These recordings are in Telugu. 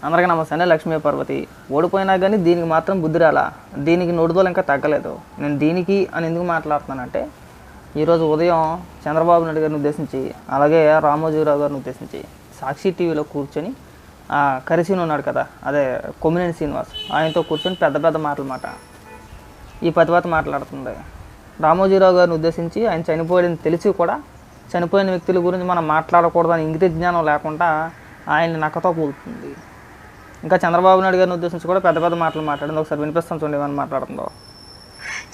అందరికీ నమస్తే అండి. లక్ష్మీ పార్వతి ఓడిపోయినా కానీ దీనికి మాత్రం బుద్ధి రాలా. దీనికి నోటిదోలు ఇంకా తగ్గలేదు. నేను దీనికి అని ఎందుకు మాట్లాడుతున్నానంటే, ఈరోజు ఉదయం చంద్రబాబు నాయుడు గారిని ఉద్దేశించి, అలాగే రామోజీరావు గారిని ఉద్దేశించి సాక్షి టీవీలో కూర్చొని కరిసీన్ ఉన్నాడు కదా, అదే కొమ్మినేని శ్రీనివాస్, ఆయనతో కూర్చొని పెద్ద పెద్ద మాట ఈ పతిపాత మాట్లాడుతుంది. రామోజీరావు గారిని ఉద్దేశించి ఆయన చనిపోయాడని తెలిసి కూడా చనిపోయిన వ్యక్తుల గురించి మనం మాట్లాడకూడదని ఇంగిత జ్ఞానం లేకుండా ఆయన్ని నక్కతో పోతుంది. ఇంకా చంద్రబాబు నాయుడు గారిని ఉద్దేశించి కూడా పెద్ద పెద్ద మాటలు మాట్లాడింది. ఒకసారి వినిపిస్తాం చూడండి ఏమని మాట్లాడుతుందో.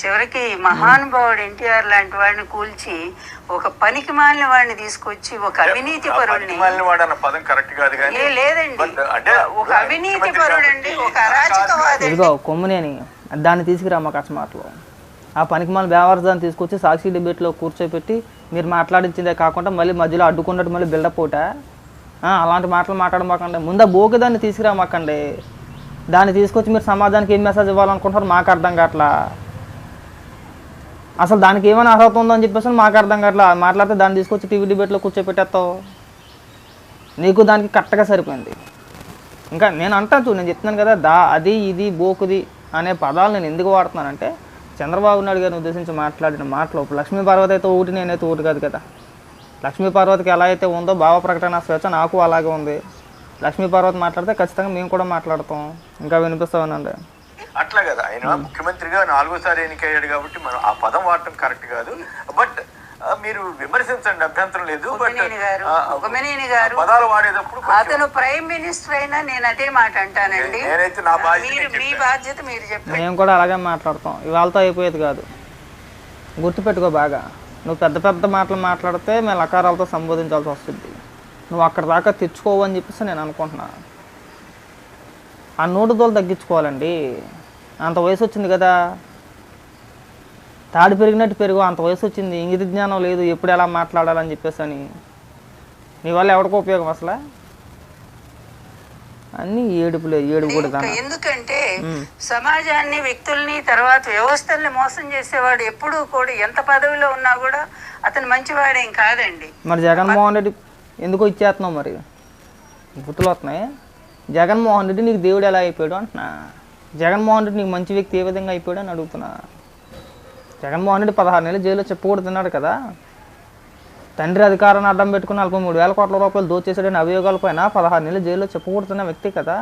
చివరికి మహానుభావుడు ఎన్టీఆర్ లాంటి వాడిని కూల్చి ఒక పనికి మాలిన వాడిని తీసుకొచ్చి ఒక అవినీతి పరుడిని, లేదండి ఒక అవినీతి పరుడండి, ఒక అరాచకవాది. ఇదిగో కొమ్మినేని దాన్ని తీసుకురామ్మ కచ్చ మాటలు. ఆ పనికి మాలిన బేవర్దాన్ని తీసుకొచ్చి సాక్షి డిబేట్లో కూర్చోపెట్టి మీరు మాట్లాడించిందే కాకుండా మళ్ళీ మధ్యలో అడ్డుకున్నట్టు మళ్ళీ బిల్డప్ అవుతా అలాంటి మాటలు మాట్లాడమాకండి. ముందు బోకి దాన్ని తీసుకురామాకండి. దాన్ని తీసుకొచ్చి మీరు సమాజానికి ఏం మెసేజ్ ఇవ్వాలనుకుంటారు మాకు అర్థం కావట్లా. అసలు దానికి ఏమైనా అర్హత ఉందని చెప్పేసి మాకు అర్థం కావట్లా. మాట్లాడితే దాన్ని తీసుకొచ్చి టీవీ డిబేట్లో కూర్చోపెట్టేస్తావు. నీకు దానికి కరెక్ట్గా సరిపోయింది. ఇంకా నేను అంటాను, నేను చెప్తున్నాను కదా, అది ఇది బోకుది అనే పదాలు నేను ఎందుకు వాడుతున్నానంటే, చంద్రబాబు నాయుడు గారిని ఉద్దేశించి మాట్లాడిన మాటలు లక్ష్మీ పార్వతి అయితే ఒకటి, నేనైతే ఒకటి కాదు కదా. లక్ష్మీ పార్వతికి ఎలా అయితే ఉందో భావ ప్రకటన స్వేచ్ఛ నాకు అలాగే ఉంది. లక్ష్మీ పార్వతి మాట్లాడితే ఖచ్చితంగా మేము కూడా మాట్లాడతాం. ఇంకా వినిపిస్తామనండి. అట్లా కదా, ఆయన ముఖ్యమంత్రిగా 4సారి ఎన్నికయ్యాడు కాబట్టి మనం ఆ పదం వాడటం కరెక్ట్ కాదు. బట్ మీరు విమర్శించండి, అభ్యంతరం లేదు. పదాలు వాడేటప్పుడు అతను ప్రైమ్ మినిస్టర్ అయినా నేను అదే మాట అంటానండి. నేనైతే నా మీ బాధ్యత మీరు చెప్పండి. మేము కూడా అలాగే మాట్లాడతాం. ఇవాళతో అయిపోయేది కాదు, గుర్తుపెట్టుకో బాగా. నువ్వు పెద్ద పెద్ద మాటలు మాట్లాడితే మేము లకారాలతో సంబోధించాల్సి వస్తుంది. నువ్వు అక్కడ దాకా తెచ్చుకోవు అని చెప్పేసి నేను అనుకుంటున్నా. ఆ నోటుదోలు తగ్గించుకోవాలండి. అంత వయసు వచ్చింది కదా, తాడు పెరిగినట్టు పెరుగు, అంత వయసు వచ్చింది, ఇంగిత జ్ఞానం లేదు, ఎప్పుడు ఎలా మాట్లాడాలని చెప్పేసి అని. నీ వల్ల ఎవరికో ఉపయోగం అసలు? అన్ని ఏడుపులే, ఏడుపు కూడా. ఎందుకంటే సమాజాన్ని, వ్యక్తుల్ని, తర్వాత వ్యవస్థల్ని మోసం చేసేవాడు ఎప్పుడూ కూడా ఎంత పదవిలో ఉన్నా కూడా అతను మంచివాడేం కాదండి. మరి జగన్మోహన్ రెడ్డి ఎందుకో ఇచ్చేస్తున్నావు? మరి గుర్తులు వస్తున్నాయి. జగన్మోహన్ రెడ్డి నీకు దేవుడు ఎలా అయిపోయాడు అంటున్నా. జగన్మోహన్ రెడ్డి నీకు మంచి వ్యక్తి ఏ విధంగా అయిపోయాడు అని అడుగుతున్నా. జగన్మోహన్ రెడ్డి 16 నెలలు జైల్లో చెప్పకూడుతున్నాడు కదా. తండ్రి అధికారాన్ని అడ్డం పెట్టుకుని 43,000 కోట్ల రూపాయలు దోచేసాడని అభియోగాల పైన 16 నెలలు జైల్లో చెప్పకూడుతున్న వ్యక్తి కదా.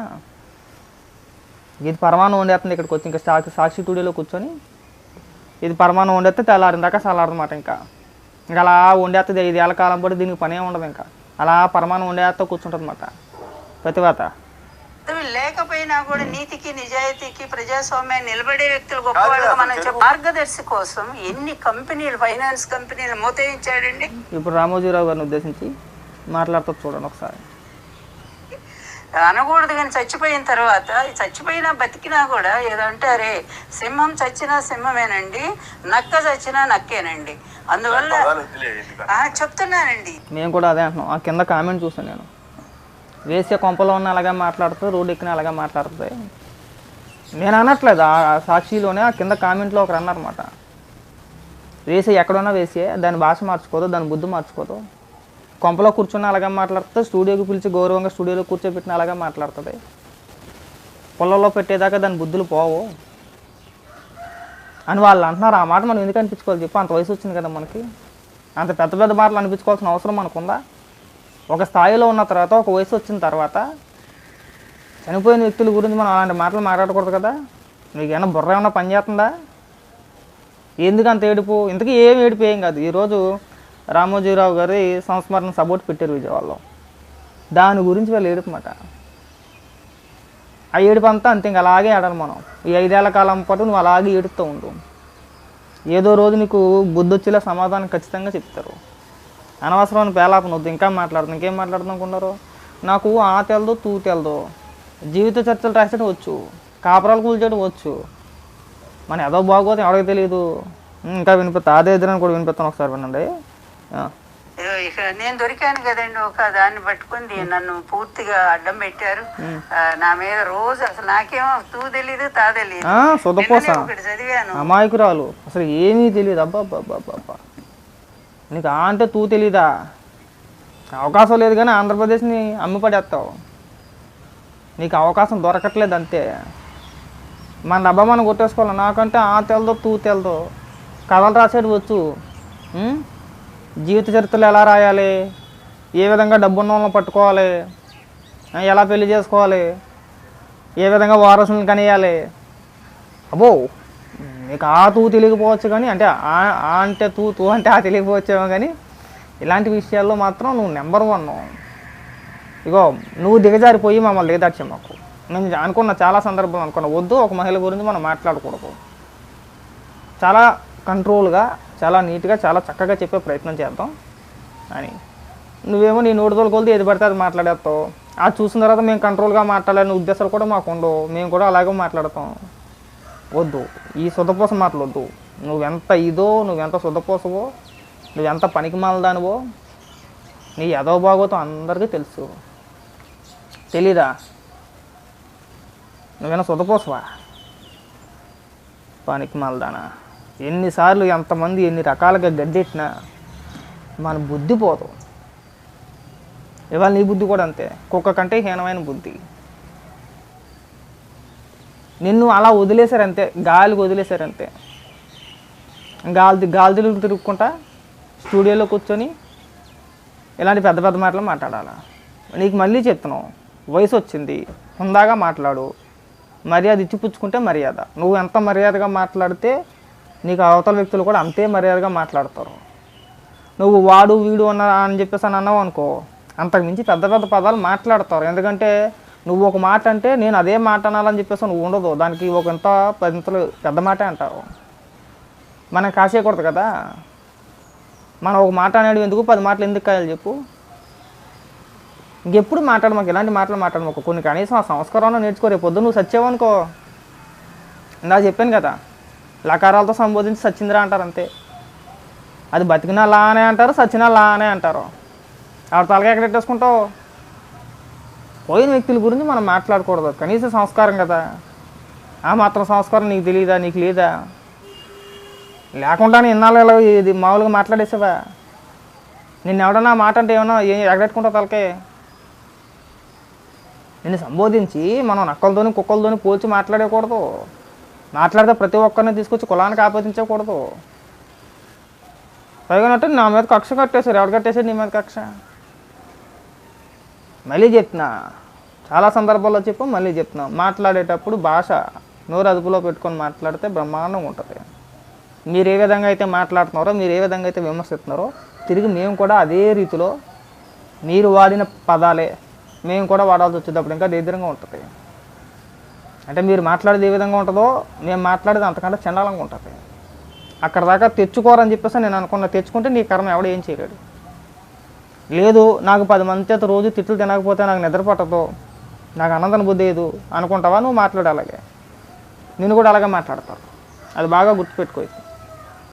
ఇది పరమాణం వండేస్తుంది ఇక్కడికి వచ్చి. ఇంకా సాక్షి స్టూడియోలో కూర్చొని ఇది పరమాణం వండేస్తే తెల్లారిన దాకా చల్లారనమాట. ఇంకా అలా వండేస్తుంది 5 ఏళ్ళ కాలం పాటు. దీనికి పనే ఉండదు. ఇంకా అలా పరమాణం వండేస్తా కూర్చుంటుంది అన్నమాట ప్రతివాత. లేకపోయినా కూడా నీతికి, నిజాయితీకి, ప్రజాస్వామ్యాన్ని నిలబడే వ్యక్తులు గొప్పవాళ్ళుగా మనం మార్గదర్శి కోసం ఎన్ని కంపెనీలు, ఫైనాన్స్ కంపెనీలు మోతయించాడండి. ఇప్పుడు రామోజీరావు గారిని ఉద్దేశించి మాట్లాడుతూ చూడండి ఒకసారి. అనకూడదు కానీ చచ్చిపోయిన తర్వాత, చచ్చిపోయినా బతికినా కూడా ఏదో అంటారే, సింహం చచ్చినా సింహమేనండి, నక్క చచ్చినా నక్కేనండి. అందువల్ల చెప్తున్నానండి. మేము కూడా అదే అంటున్నాం. ఆ కింద కామెంట్ చూసాను నేను. వేసే కొంపలో ఉన్న అలాగే మాట్లాడుతుంది, రోడ్డు ఎక్కిన అలాగే మాట్లాడుతుంది. నేను అనట్లేదు. ఆ సాక్షిలోనే ఆ కింద కామెంట్లో ఒకరు అన్నారన్నమాట, వేసే ఎక్కడున్నా వేసే, దాని భాష మార్చుకోదు, దాని బుద్ధి మార్చుకోదు, కొంపలో కూర్చున్న అలాగే మాట్లాడుతుంది, స్టూడియోకి పిలిచి గౌరవంగా స్టూడియోలో కూర్చోబెట్టిన అలాగే మాట్లాడుతుంది, పొలంలో పెట్టేదాకా దాని బుద్ధులు పోవు అని వాళ్ళు అంటున్నారు. ఆ మాట మనం ఎందుకు అనిపించుకోవాలి చెప్పు? అంత వయసు వచ్చింది కదా మనకి. అంత పెద్ద పెద్ద మాటలు అనిపించుకోవాల్సిన అవసరం మనకుందా? ఒక స్థాయిలో ఉన్న తర్వాత, ఒక వయసు వచ్చిన తర్వాత చనిపోయిన వ్యక్తుల గురించి మనం అలాంటి మాటలు మాట్లాడకూడదు కదా. మీకు ఏమైనా బుర్ర ఏమైనా పని చేస్తుందా? ఎందుకు అంత ఏడుపు? ఇంతకీ ఏం ఏడుపు ఏం కాదు. ఈరోజు రామోజీరావు గారి సంస్మరణ సపోర్ట్ పెట్టారు విజయవాడలో. దాని గురించి వాళ్ళు ఏడుపుమాట. ఆ ఏడుపు అంతా అంతే. ఇంక అలాగే ఆడాలి మనం. ఈ 5 ఏళ్ల కాలం పాటు నువ్వు అలాగే ఏడుపుతూ ఉండు. ఏదో రోజు నీకు బుద్ధి వచ్చేలా సమాధానం ఖచ్చితంగా చెప్తారు. అనవసరమైన పేలాపన వద్దు. ఇంకా మాట్లాడుతుంది, ఇంకేం మాట్లాడుతూ అనుకున్నారు? నాకు ఆ తెలదో తూ తెలదో, జీవిత చర్చలు రాసేయడం వచ్చు, కాపురాలు కూల్చేయడం వచ్చు, మన ఏదో బాగోదు ఎవరికి తెలియదు. ఇంకా వినిపిస్తా, అదే ఎదురని కూడా వినిపిస్తాను. ఒకసారి వినండి. ఇక నేను దొరికాను కదండి, ఒక దాన్ని పట్టుకుని నన్ను పూర్తిగా అడ్డం పెట్టారు. నా మీద రోజు అసలు నాకేమో తూ తెలీదు, తా తెలీదు, చదివాను. అమాయకురాలు, అసలు ఏమీ తెలియదు. అబ్బా, నీకు అంటే తూ తెలీదా? అవకాశం లేదు కానీ ఆంధ్రప్రదేశ్ని అమ్మి పడేస్తావు. నీకు అవకాశం దొరకట్లేదు అంతే. మన డబ్బా మనం కొట్టేసుకోవాలి. నాకంటే ఆ తెలదో తూ తెలదో కథలు రాసేది వచ్చు. జీవిత చరిత్రలు ఎలా రాయాలి, ఏ విధంగా డబ్బున్న వాళ్ళని పట్టుకోవాలి, ఎలా పెళ్లి చేసుకోవాలి, ఏ విధంగా వారసులను కనేయాలి. అబ్బో నీకు ఆ తూ తెలియకపోవచ్చు, కానీ అంటే ఆ అంటే తూ అంటే ఆ తెలియకపోవచ్చేమో, కానీ ఇలాంటి విషయాల్లో మాత్రం నువ్వు నెంబర్ 1. ఇగో నువ్వు దిగజారిపోయి మమ్మల్ని దిగదార్చే మాకు. నేను అనుకున్న చాలా సందర్భాలు అనుకున్నా, వద్దు ఒక మహిళ గురించి మనం మాట్లాడకూడదు, చాలా కంట్రోల్గా, చాలా నీట్గా, చాలా చక్కగా చెప్పే ప్రయత్నం చేద్దాం అని. నువ్వేమో నీ నోటిదోలు కొలిది ఏది పడితే అది మాట్లాడేస్తావు. అది చూసిన తర్వాత మేము కంట్రోల్గా మాట్లాడాలని ఉద్దేశాలు కూడా మాకు ఉండవు, మేము కూడా అలాగే మాట్లాడతాం. వద్దు ఈ శుద్ధపోస మాటలు వద్దు. నువ్వెంత ఇదో, నువ్వెంత శుద్ధపోసవో, నువ్వెంత పనికిమాలదానివో, నీ ఎదవ బాగోతాం అందరికీ తెలుసు. తెలీదా? నువ్వేనా శుద్ధపోసవా? పనికిమాలదానా? ఎన్నిసార్లు ఎంతమంది ఎన్ని రకాలుగా గద్దెట్టినా మన బుద్ధి పోదు. ఇవాళ నీ బుద్ధి కూడా అంతే, కుక్క కంటే హీనమైన బుద్ధి. నిన్ను అలా వదిలేశారంతే, గాలికి వదిలేశారంతే. గాలి తిరుగుకుంటా స్టూడియోలో కూర్చొని ఇలాంటి పెద్ద పెద్ద మాటలు మాట్లాడాలా? నీకు మళ్ళీ చెప్తున్నావు, వయసు వచ్చింది, హుందాగా మాట్లాడు. మర్యాద ఇచ్చిపుచ్చుకుంటే మర్యాద. నువ్వు ఎంత మర్యాదగా మాట్లాడితే నీకు అవతల వ్యక్తులు కూడా అంతే మర్యాదగా మాట్లాడతారు. నువ్వు వాడు వీడు అని చెప్పేసి అన్నావు అనుకో, అంతకుమించి పెద్ద పెద్ద పదాలు మాట్లాడతారు. ఎందుకంటే నువ్వు ఒక మాట అంటే నేను అదే మాట అనాలని చెప్పేసి నువ్వు ఉండదు, దానికి ఒక ఎంత పెద్ద మాట అంటావు. మనం కాసేయకూడదు కదా. మనం ఒక మాట అనేది ఎందుకు 10 మాటలు ఎందుకు కాయాలి చెప్పు. ఇంకెప్పుడు మాట్లాడమాకు, ఇలాంటి మాటలు మాట్లాడమాకు. కొన్ని కనీసం ఆ సంస్కారంలో నేర్చుకో. రేపు పొద్దు నువ్వు సచ్చావనుకో, ఇందాక చెప్పాను కదా, లకారాలతో సంబోధించి సచ్చిందిరా అంటారు అంతే. అది బతికినా లా అనే అంటారు, సచ్చినా లా అనే అంటారు. ఆవిడ తలగా ఎక్కడ పెట్టేసుకుంటావు? పోయిన వ్యక్తుల గురించి మనం మాట్లాడకూడదు, కనీసం సంస్కారం కదా. ఆ మాత్రం సంస్కారం నీకు తెలియదా, నీకు లేదా? లేకుండానే ఇన్నాళ్ళు ఇది మామూలుగా మాట్లాడేసావా? నిన్ను ఎవడన్నా మాట అంటే ఏమన్నా ఎగరెట్టుకుంటావు తలకే? నిన్ను సంబోధించి మనం నక్కలతోని కుక్కలతోని పోల్చి మాట్లాడకూడదు. మాట్లాడితే ప్రతి ఒక్కరిని తీసుకొచ్చి కులానికి ఆపాదించకూడదు. పైగానంటే నా మీద కక్ష కట్టేశారు. ఎవడు కట్టేశాడు నీ మీద కక్ష? మళ్ళీ చెప్తున్నా, చాలా సందర్భాల్లో చెప్పు, మళ్ళీ చెప్తున్నా, మాట్లాడేటప్పుడు భాష నోరు అదుపులో పెట్టుకొని మాట్లాడితే బ్రహ్మాండంగా ఉంటుంది. మీరు ఏ విధంగా అయితే మాట్లాడుతున్నారో, మీరు ఏ విధంగా అయితే విమర్శిస్తున్నారో, తిరిగి మేము కూడా అదే రీతిలో మీరు వాడిన పదాలే మేము కూడా వాడాల్సి వచ్చేటప్పుడు ఇంకా దరిద్రంగా ఉంటుంది. అంటే మీరు మాట్లాడేది ఏ విధంగా ఉంటుందో మేము మాట్లాడేది అంతకంటే చండాలంగా ఉంటుంది. అక్కడ దాకా తెచ్చుకోరని చెప్పేసి నేను అనుకున్నా. తెచ్చుకుంటే నీ కర్మ ఎవడు ఏం చేయలేడు. లేదు నాకు 10 మంది చేత రోజు తిట్లు తినకపోతే నాకు నిద్ర పట్టదు, నాకు అనంతన బుద్ధి లేదు అనుకుంటావా? నువ్వు మాట్లాడే అలాగే నిన్ను కూడా అలాగే మాట్లాడతారు. అది బాగా గుర్తుపెట్టుకో.